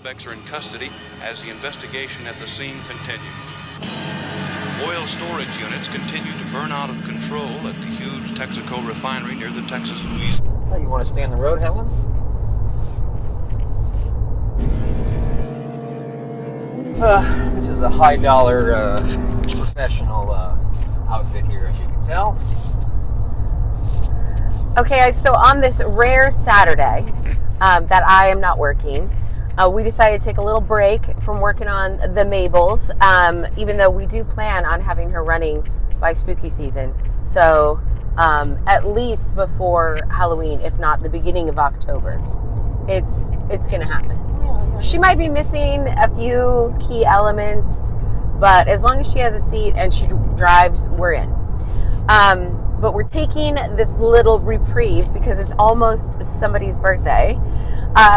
suspects are in custody as the investigation at the scene continues. Oil storage units continue to burn out of control at the huge Texaco refinery near the Texas-Louisiana. Oh, you want to stay on the road, Helen? This is a high-dollar professional outfit here, as you can tell. Okay, so on this rare Saturday that I am not working, we decided to take a little break from working on the Mabels, even though we do plan on having her running by spooky season. So at least before Halloween, if not the beginning of October, it's going to happen. She might be missing a few key elements, but as long as she has a seat and she drives, we're in. But we're taking this little reprieve because it's almost somebody's birthday.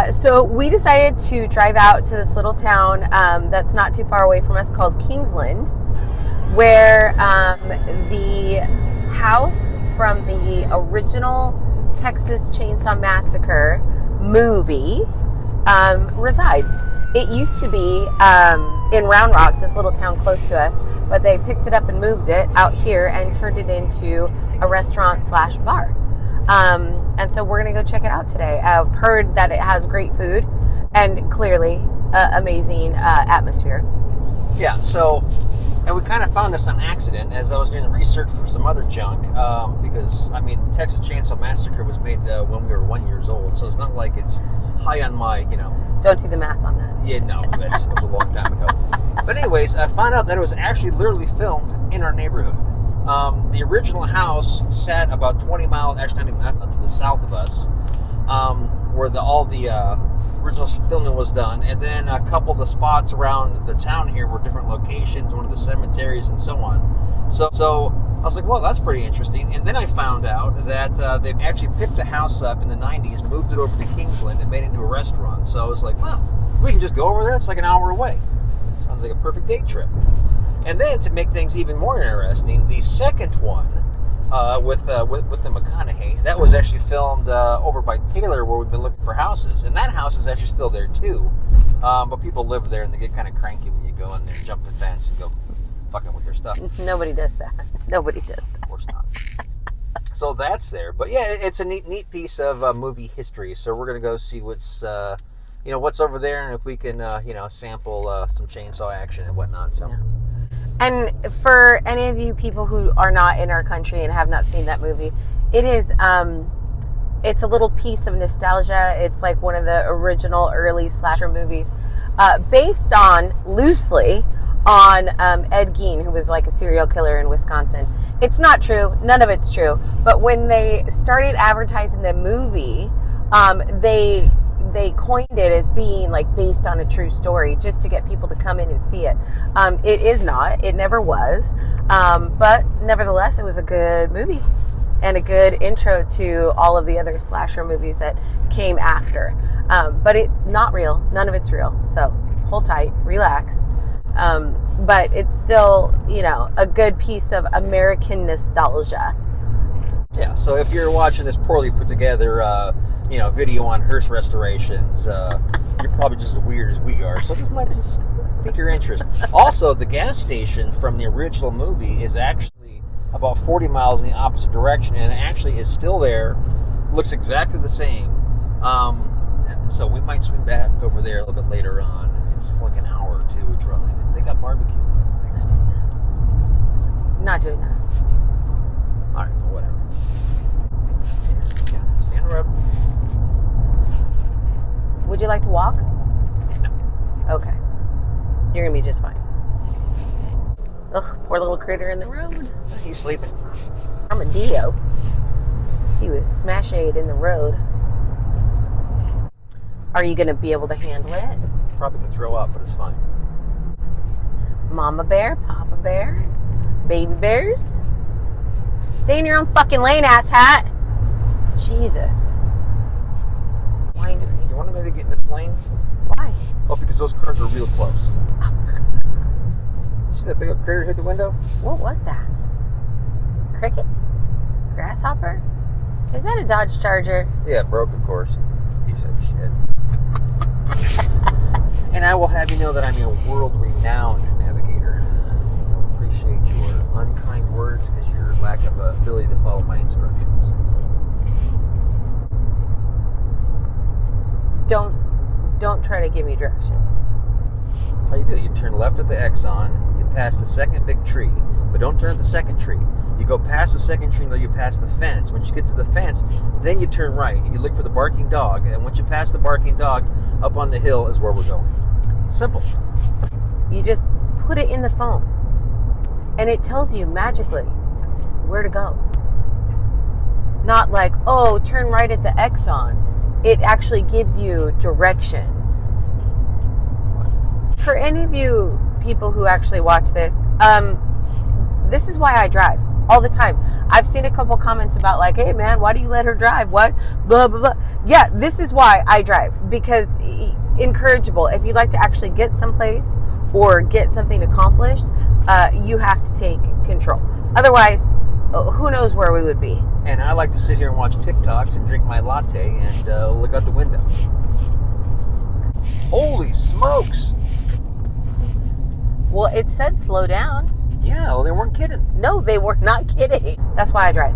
So we decided to drive out to this little town that's not too far away from us called Kingsland, where the house from the original Texas Chainsaw Massacre movie resides. It used to be in Round Rock, this little town close to us, but they picked it up and moved it out here and turned it into a restaurant/bar. And so we're going to go check it out today. I've heard that it has great food and clearly amazing atmosphere. Yeah, so, and we kind of found this on accident as I was doing research for some other junk, because, I mean, Texas Chainsaw Massacre was made when we were 1 year old, so it's not like it's high on my, Don't do the math on that. Yeah, no, that was a long time ago. But anyways, I found out that it was actually literally filmed in our neighborhood. The original house sat about 20 miles, actually not even that, to the south of us, where all the original filming was done. And then a couple of the spots around the town here were different locations, one of the cemeteries and so on. So I was like, well, that's pretty interesting. And then I found out that they actually picked the house up in the 90s, moved it over to Kingsland, and made it into a restaurant. So I was like, well, we can just go over there. It's like an hour away. Sounds like a perfect day trip. And then to make things even more interesting, the second one with the McConaughey, that was actually filmed over by Taylor, where we've been looking for houses, and that house is actually still there too. But people live there, and they get kind of cranky when you go in there and jump the fence and go fucking with their stuff. Nobody does that. Nobody does that. Of course not. So that's there. But yeah, it's a neat piece of movie history. So we're gonna go see what's what's over there, and if we can sample some chainsaw action and whatnot. So. Yeah. And for any of you people who are not in our country and have not seen that movie, it is, it's a little piece of nostalgia. It's like one of the original early slasher movies, based loosely on Ed Gein, who was like a serial killer in Wisconsin. It's not true. None of it's true. But when they started advertising the movie, they coined it as being like based on a true story, just to get people to come in and see it. It is not. It never was. But nevertheless, it was a good movie and a good intro to all of the other slasher movies that came after. But it's not real. None of it's real. So hold tight, relax. But it's still, a good piece of American nostalgia. Yeah, so if you're watching this poorly put together, video on hearse restorations, you're probably just as weird as we are. So this might just pique your interest. Also, the gas station from the original movie is actually about 40 miles in the opposite direction, and it actually is still there. Looks exactly the same. And so we might swing back over there a little bit later on. It's like an hour or two drive. They got barbecue. Not doing that. All right, well, whatever. Yeah, stay on the road. Would you like to walk? No. Okay. You're going to be just fine. Ugh, poor little critter in the road. He's sleeping. Armadillo. He was smashed in the road. Are you going to be able to handle it? Probably going to throw up, but it's fine. Mama bear, Papa bear, baby bears. Stay in your own fucking lane, asshat. Jesus. Winery. You want to maybe get in this lane? Why? Oh, because those cars are real close. See that big old critter hit the window? What was that? Cricket? Grasshopper? Is that a Dodge Charger? Yeah, it broke, of course. Piece of shit. And I will have you know that I'm a world-renowned navigator. I appreciate your unkind words because your lack of ability to follow my instructions. Don't try to give me directions. That's how you do it. You turn left at the Exxon, you pass the second big tree, but don't turn at the second tree. You go past the second tree until you pass the fence. Once you get to the fence, then you turn right and you look for the barking dog. And once you pass the barking dog, up on the hill is where we're going. Simple. You just put it in the phone, and it tells you magically where to go. Not like, oh, turn right at the Exxon. It actually gives you directions. For any of you people who actually watch this, this is why I drive all the time. I've seen a couple comments about like, hey man, why do you let her drive? What? Blah, blah, blah. Yeah, this is why I drive, because encourageable. If you'd like to actually get someplace or get something accomplished, you have to take control. Otherwise, who knows where we would be. And I like to sit here and watch TikToks and drink my latte and look out the window. Holy smokes! Well, it said slow down. Yeah, well, they weren't kidding. No, they were not kidding. That's why I drive.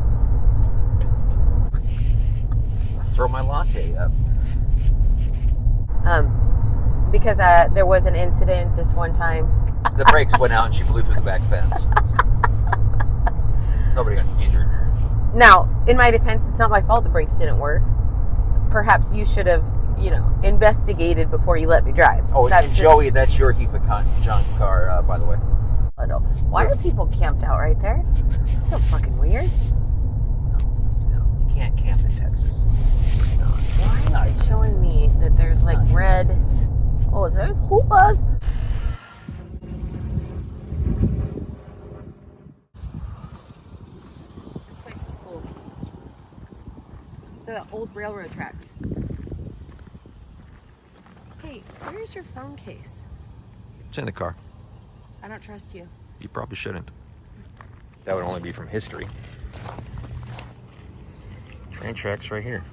I'll throw my latte up. Because there was an incident this one time. The brakes went out and she blew through the back fence. Nobody got injured. Now, in my defense, it's not my fault the brakes didn't work. Perhaps you should have, investigated before you let me drive. Oh, and Joey, that's your heap of junk car, by the way. Why are people camped out right there? It's so fucking weird. No, you can't camp in Texas. It's not. Why is it showing me that there's like red? Oh, is there hoopahs? This place is cool. So the old railroad tracks. Hey, where's your phone case? It's in the car. I don't trust you. You probably shouldn't. That would only be from history. Train tracks right here.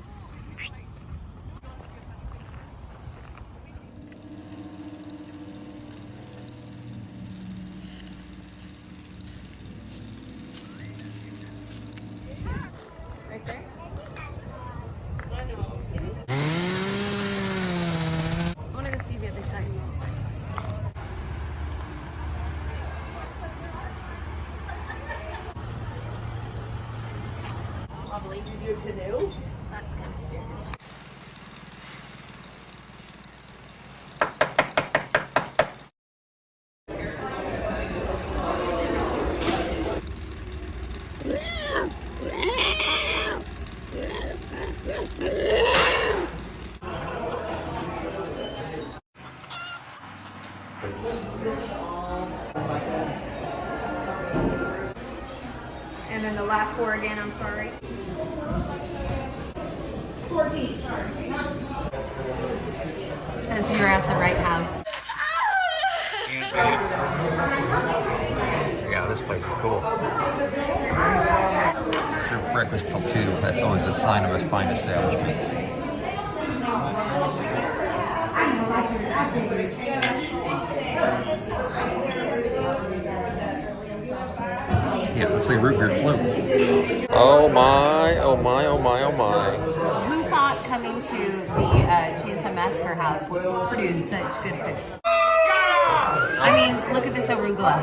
Right there? I want to go see the other side. Probably you do a canoe. That's kind of scary. And then the last four again, I'm sorry. 14. Says you're at the right house. Yeah, this place is cool. Serve breakfast till 2. That's always a sign of a fine establishment. Yeah, it looks like root beer float. Oh my, oh my, oh my, oh my. Who thought coming to the Chainsaw Massacre house would produce such good food? I mean, look at this arugula.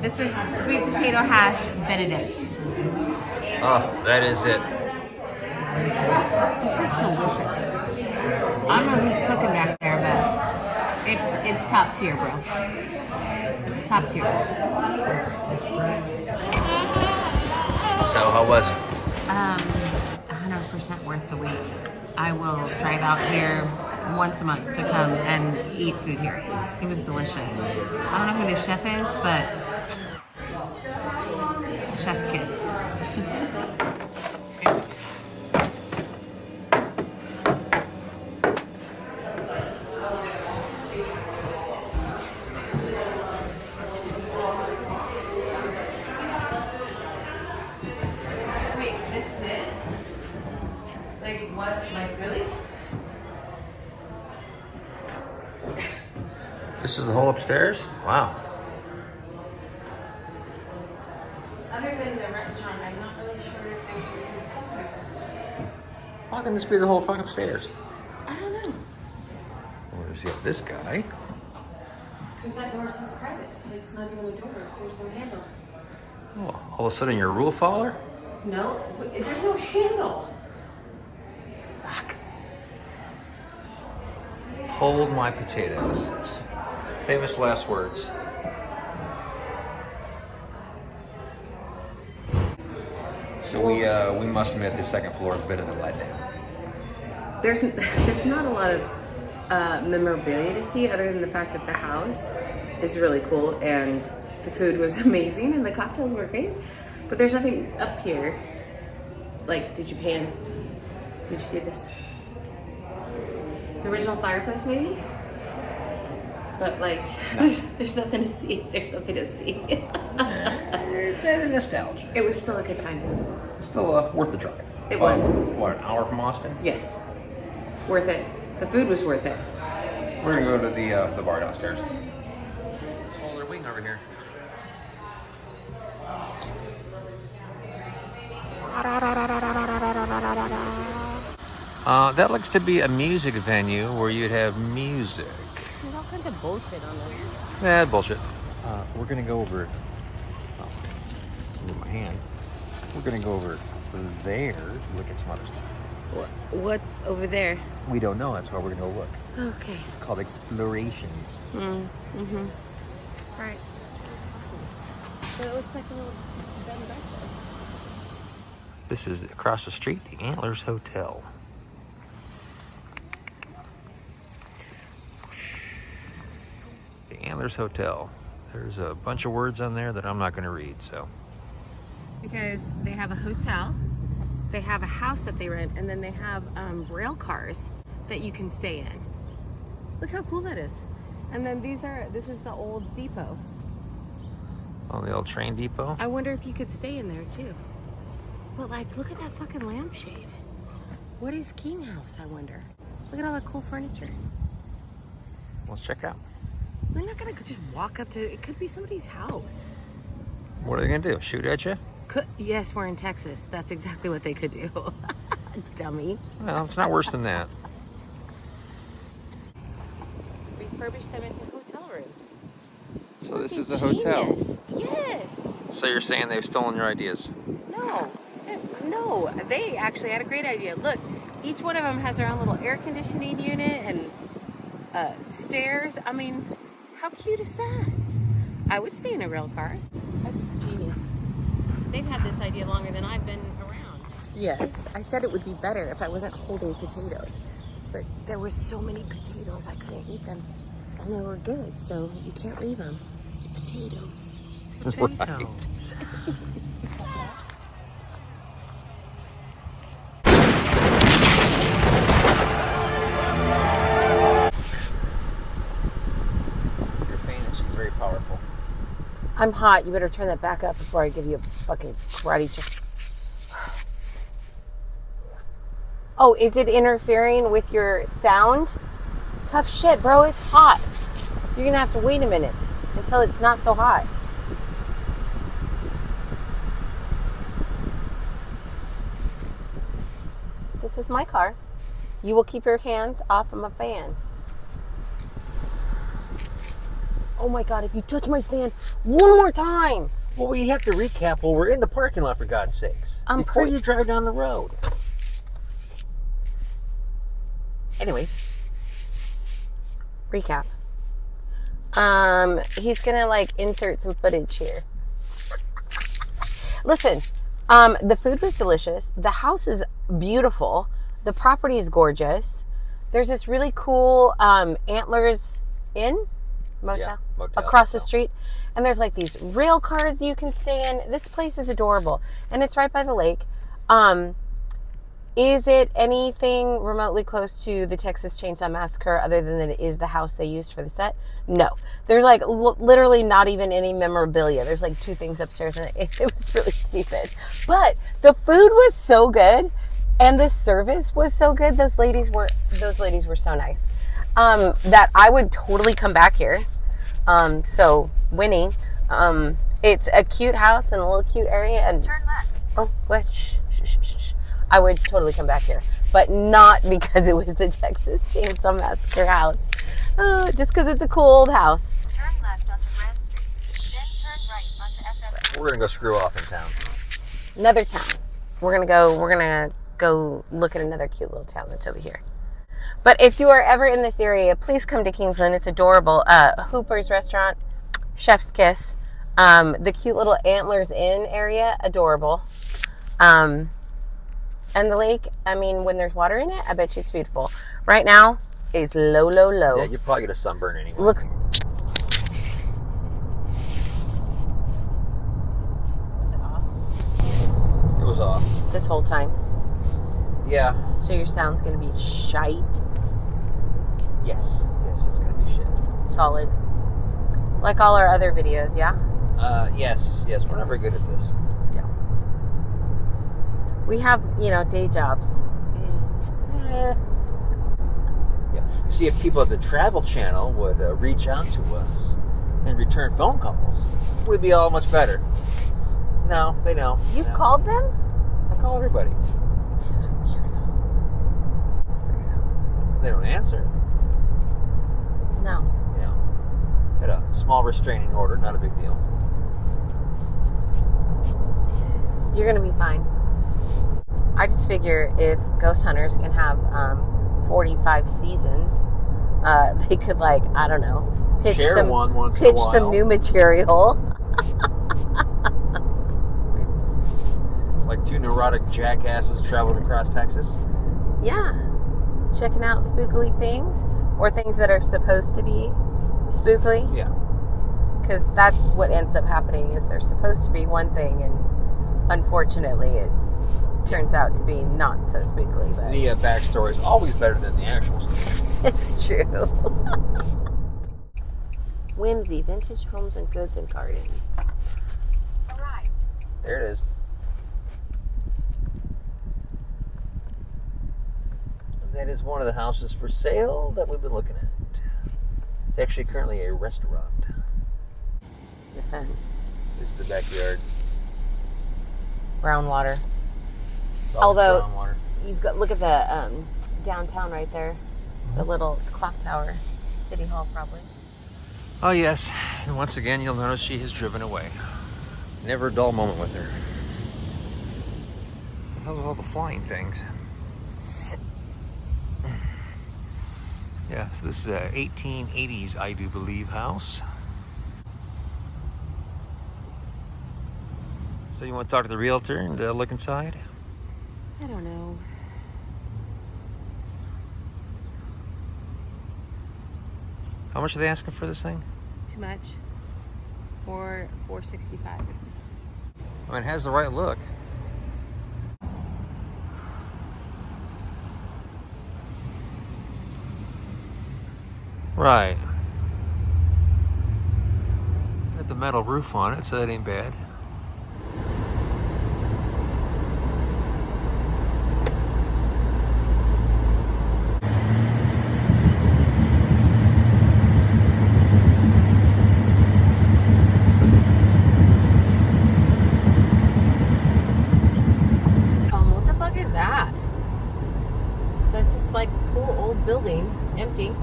This is sweet potato hash Benedict. Oh, that is it. This is delicious. I don't know who's cooking back there, but it's top tier, bro. Top tier. So, how was it? 100% worth the wait. I will drive out here once a month to come and eat food here. It was delicious. I don't know who the chef is, but chef's kiss. Wait, this is it? Like what? Like really? This is the whole upstairs? Wow. Other than the restaurant, I'm not really sure if there's reasons to come here. How can this be the whole fucking upstairs? I don't know. Well, there's this guy. Because that door says private. It's not even a door. There's no handle. Oh, all of a sudden you're a rule follower? No, there's no handle. Fuck. Hold my potatoes. It's famous last words. So we must admit the second floor is a bit of a letdown. There's not a lot of memorabilia to see other than the fact that the house is really cool and the food was amazing and the cocktails were great. But there's nothing up here. Like, did you see this? The original fireplace, maybe? But like, no. there's nothing to see. There's nothing to see. It's a nostalgia. It was still a good time. It's still worth the drive. It was. What, an hour from Austin? Yes. Worth it. The food was worth it. We're gonna go to the bar downstairs. Oh, they're wing over here. That looks to be a music venue where you'd have music. There's all kinds of bullshit on there. Yeah, bullshit. We're gonna go over. Move my hand. We're gonna go over there to look at some other stuff. What's over there? We don't know. That's why we're gonna go look. Okay. It's called Explorations. Mm-hmm. Right. So it looks like a little bed and breakfast. This is across the street, the Antlers Hotel. The Antlers Hotel. There's a bunch of words on there that I'm not going to read, so. Because they have a hotel, they have a house that they rent, and then they have rail cars that you can stay in. Look how cool that is. And then this is the old depot. Oh, the old train depot? I wonder if you could stay in there too. But like, look at that fucking lampshade. What is King House, I wonder? Look at all that cool furniture. Let's check out. We're not gonna just walk up to, it could be somebody's house. What are they gonna do? Shoot at you? Yes, we're in Texas. That's exactly what they could do. Dummy. Well, it's not worse than that. Refurbish them into hotel rooms. So this is a hotel. Yes. So you're saying they've stolen your ideas? No, they actually had a great idea. Look, each one of them has their own little air conditioning unit and stairs. I mean, how cute is that? I would stay in a rail car. That's genius. They've had this idea longer than I've been around. Yes, I said it would be better if I wasn't holding potatoes. But there were so many potatoes, I couldn't eat them. And they were good, so you can't leave them. It's potatoes. Right. You're fainting, she's very powerful. I'm hot. You better turn that back up before I give you a fucking karate chop. Oh, is it interfering with your sound? Tough shit, bro. It's hot. You're gonna have to wait a minute until it's not so hot. This is my car. You will keep your hand off of my fan. Oh my God, if you touch my fan one more time. Well, we have to recap while we're in the parking lot, for God's sakes. Before you drive down the road. Anyways. Recap. He's gonna like insert some footage here. Listen, the food was delicious. The house is beautiful. The property is gorgeous. There's this really cool Antlers Inn motel, across the street, and there's like these rail cars you can stay in. This place is adorable, and it's right by the lake. Is it anything remotely close to the Texas Chainsaw Massacre other than that it is the house they used for the set? No. There's like literally not even any memorabilia. There's like 2 things upstairs, and it was really stupid. But the food was so good, and the service was so good. Those ladies were so nice. That I would totally come back here. So winning. It's a cute house in a little cute area, and Turn left. oh, what? Shh. I would totally come back here, but not because it was the Texas Chainsaw Massacre house. Just because it's a cool old house. Turn left onto Grand Street. Then turn right onto FM. We're gonna go screw off in town. Another town. We're gonna go look at another cute little town that's over here. But if you are ever in this area, please come to Kingsland. It's adorable. Hooper's Restaurant, Chef's Kiss, the cute little Antlers Inn area, adorable. And the lake, I mean, when there's water in it, I bet you it's beautiful. Right now, it's low. Yeah, you'll probably get a sunburn anyway. Look. Was it off? It was off. This whole time. Yeah. So your sound's going to be shite. Yes, it's going to be shit. Solid. Like all our other videos, yeah? Yes, we're not very good at this. Yeah. We have, day jobs. Yeah. See, if people at the Travel Channel would reach out to us and return phone calls, we'd be all much better. No, they don't. You've called them? I call everybody. You're so weirdo. They don't answer. No. Got a small restraining order, not a big deal. You're going to be fine. I just figure if ghost hunters can have 45 seasons, they could, I don't know, pitch some new material. Like two neurotic jackasses traveling across Texas. Yeah. Checking out spookily things, or things that are supposed to be spookily. Yeah. Because that's what ends up happening, is they're supposed to be one thing, and unfortunately it turns out to be not so spookily. But the backstory is always better than the actual story. It's true. Whimsy, vintage homes and goods and gardens. Arrived. There it is. That is one of the houses for sale that we've been looking at. It's actually currently a restaurant. The fence. This is the backyard. Brown water. Although brown water. You've got, look at the downtown right there. The little clock tower. City Hall, probably. Oh, yes. And once again, you'll notice she has driven away. Never a dull moment with her. What the hell are all the flying things? Yeah, so this is a 1880s, I do believe, house. So you want to talk to the realtor and look inside? I don't know. How much are they asking for this thing? Too much. $465. I mean, it has the right look. Right. It's got the metal roof on it, so that ain't bad. What the fuck is that? That's just like cool old building, empty.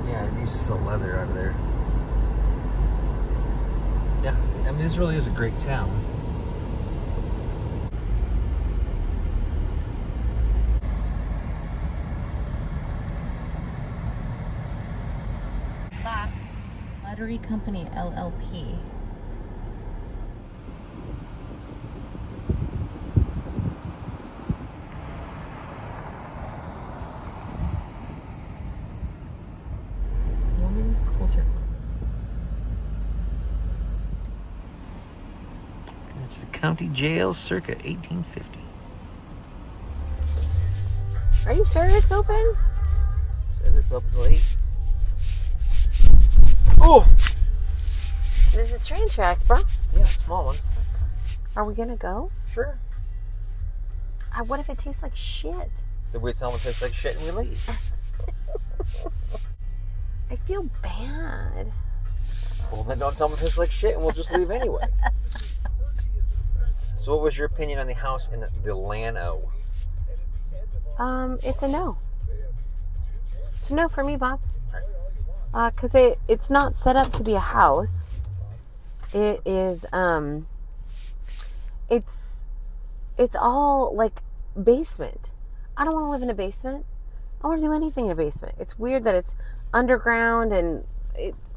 Yeah, they used to sell leather out of there. Yeah, I mean, this really is a great town. Lottery Company, LLP. Women's Culture. That's the county jail circa 1850. Are you sure it's open? Said it's open till 8. Oh! There's the train tracks, bro. Yeah, small one. Are we gonna go? Sure. What if it tastes like shit? Then we tell them it tastes like shit and we leave. I feel bad. Well, then don't tell them it tastes like shit, and we'll just leave anyway. So what was your opinion on the house in the Llano? It's a no. It's a no for me, Bob. Right. Because it's not set up to be a house. It is, it's all like basement. I don't want to live in a basement. I want to do anything in a basement. It's weird that it's underground and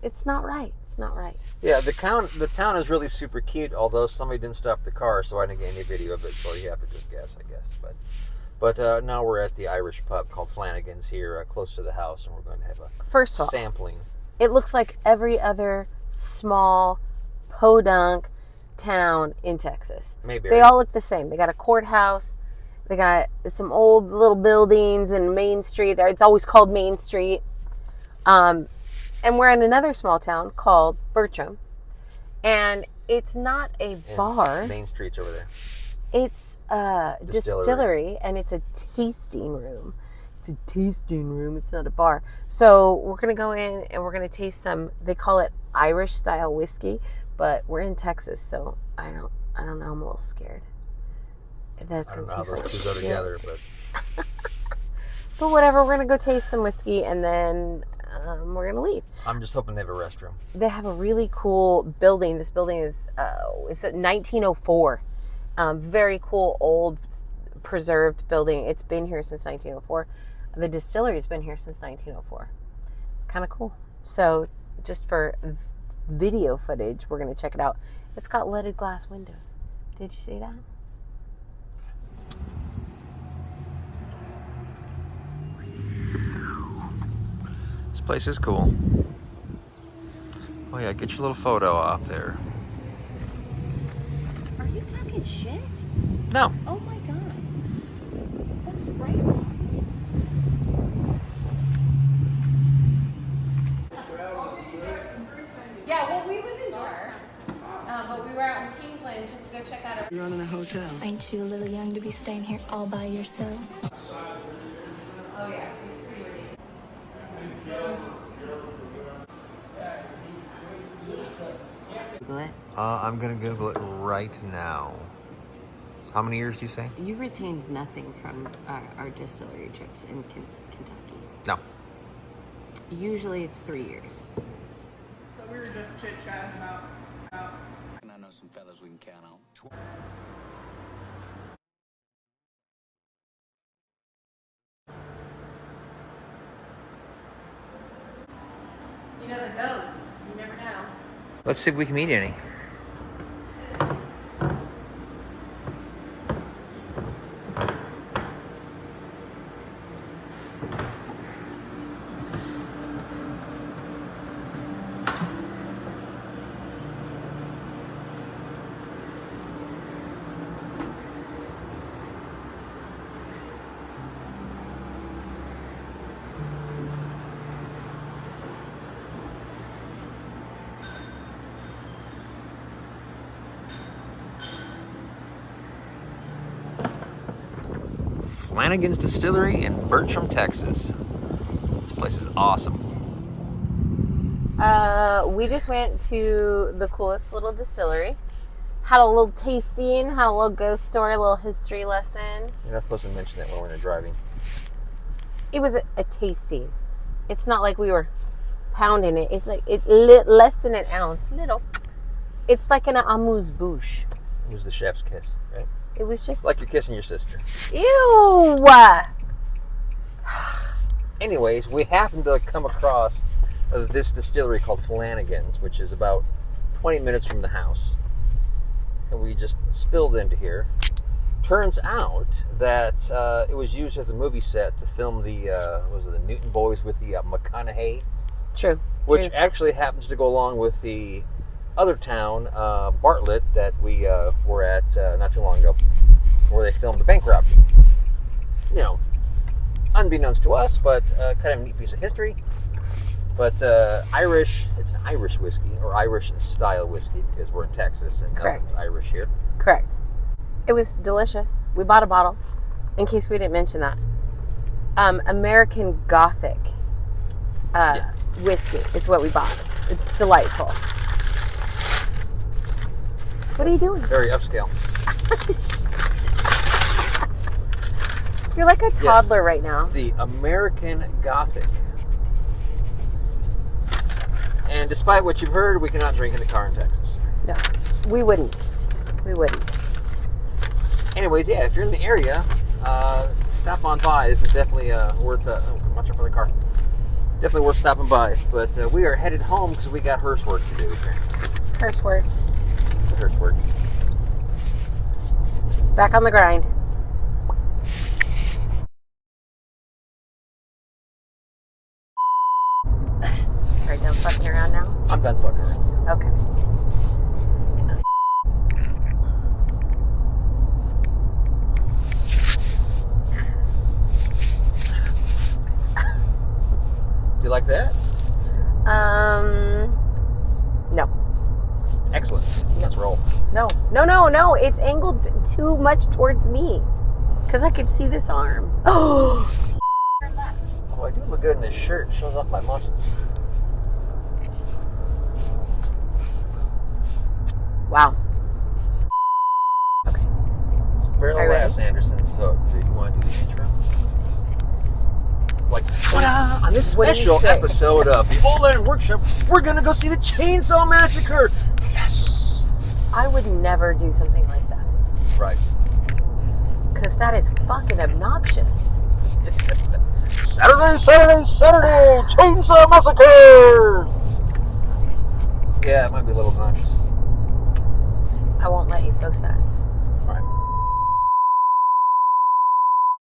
it's not right. It's not right. Yeah, the town is really super cute, although somebody didn't stop the car, so I didn't get any video of it, so you have to just guess, I guess. But now we're at the Irish pub called Flanagan's here, close to the house, and we're going to have a First of all, sampling. it looks like every other small podunk town in Texas. Maybe. They all look the same. They got a courthouse. They got some old little buildings and Main Street. It's always called Main Street. And we're in another small town called Bertram. And it's not a bar. Main Street's over there. It's a distillery, and it's a tasting room. It's a tasting room. It's not a bar. So we're going to go in and we're going to taste some, they call it Irish style whiskey, but we're in Texas, so I don't know. I'm a little scared. That's going to taste like shit. Go together, but whatever. We're going to go taste some whiskey, and then we're going to leave. I'm just hoping they have a restroom. They have a really cool building. This building is it's a 1904. Very cool, old, preserved building. It's been here since 1904. The distillery has been here since 1904. Kind of cool. So just for video footage, we're going to check it out. It's got leaded glass windows. Did you see that? This place is cool. Oh yeah, get your little photo off there. Are you talking shit? No. Oh my god. Right off. Yeah, well, we live in Bertram, but we were out in Kingsland just to go check out our... You're running a hotel. Ain't you a little young to be staying here all by yourself? Oh yeah, it's pretty ridiculous. Google it. I'm gonna Google it right now. So how many years do you say? You retained nothing from our distillery trips in Kentucky. No. Usually it's 3 years. So we were just chit-chatting about And I know some fellas we can count on. You know the ghosts. You never know. Let's see if we can meet any. Flanagan's Distillery in Bertram, Texas. This place is awesome. We just went to the coolest little distillery. Had a little tasting, had a little ghost story, a little history lesson. You're not supposed to mention that when we're driving. It was a tasting. It's not like we were pounding it. It's like less than an ounce. Little. It's like an amuse-bouche. It was the chef's kiss, right? It was just... Like you're kissing your sister. Ew! Anyways, we happened to come across this distillery called Flanagan's, which is about 20 minutes from the house. And we just spilled into here. Turns out that it was used as a movie set to film the Newton Boys with the McConaughey. True. Which actually happens to go along with the other town, Bartlett, that we were at not too long ago, where they filmed the bank robbery. You know, unbeknownst to us, but kind of a neat piece of history. But Irish, it's an Irish whiskey, or Irish style whiskey, because we're in Texas and nothing's Irish here. Correct. It was delicious. We bought a bottle, in case we didn't mention that. American Gothic whiskey is what we bought. It's delightful. What are you doing? Very upscale. You're like a toddler right now. The American Gothic. And despite what you've heard, we cannot drink in the car in Texas. No, we wouldn't. We wouldn't. Anyways, yeah, if you're in the area, stop on by. This is definitely worth. Watch out for the car. Definitely worth stopping by. But we are headed home because we got hearse work to do. Curse word. The hearse works. Back on the grind. Are you done fucking around now? I'm done fucking around. Okay. Do you like that? No. Excellent. Let's roll. No. It's angled too much towards me. Because I could see this arm. Oh! Oh, I do look good in this shirt. It shows off my muscles. Wow. Okay. Just barely Are you ready? laughs, Anderson. So, do you want to do the intro? Like, on this What did you special say? episode of the Old Land Workshop, we're going to go see the Chainsaw Massacre. Yes! I would never do something like that. Right. Because that is fucking obnoxious. Saturday, Chainsaw Massacre! Yeah, it might be a little obnoxious. I won't let you post that.